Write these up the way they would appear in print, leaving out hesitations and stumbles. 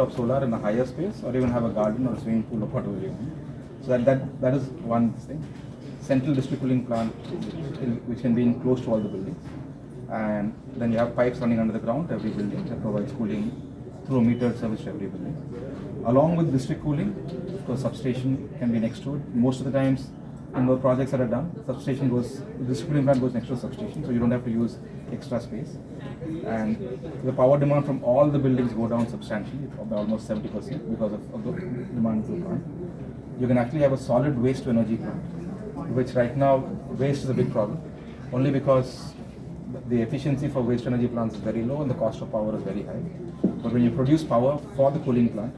rooftop solar in a higher space, or even have a garden or a swimming pool or whatever you want. So that is one thing. Central district cooling plant, which can be in close to all the buildings, and then you have pipes running under the ground to every building that provides cooling through a metered service to every building. Along with district cooling, of course, substation can be next to it. Most of the times, in the projects that are done, the district cooling plant goes next to a substation, so you don't have to use extra space. And the power demand from all the buildings go down substantially, by almost 70% because of the demand to the plant. You can actually have a solid waste to energy plant, which right now, waste is a big problem, only because the efficiency for waste energy plants is very low and the cost of power is very high. But when you produce power for the cooling plant,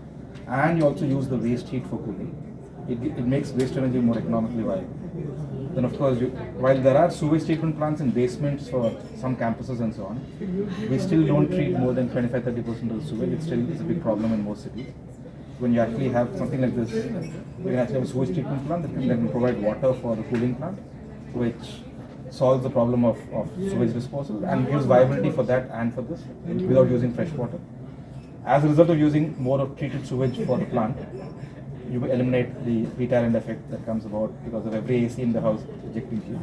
and you also use the waste heat for cooling, it makes waste energy more economically viable. Then of course, while there are sewage treatment plants in basements for some campuses and so on, we still don't treat more than 25-30% of the sewage. It still is a big problem in most cities. When you actually have something like this, you can actually have a sewage treatment plant that can provide water for the cooling plant, which solves the problem of sewage disposal and gives viability for that and for this without using fresh water. As a result of using more of treated sewage for the plant, you eliminate the retardant effect that comes about because of every AC in the house ejecting heat.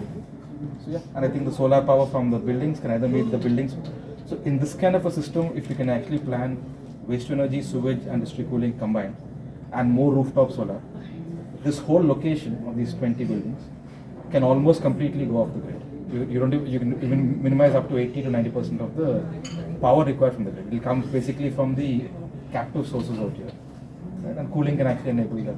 So yeah, and I think the solar power from the buildings can either meet the buildings. So in this kind of a system, if you can actually plan waste to energy, sewage and district cooling combined, and more rooftop solar, this whole location of these 20 buildings can almost completely go off the grid. You can even minimize up to 80 to 90% of the power required from the grid. It comes basically from the captive sources out here, right? And cooling can actually enable that.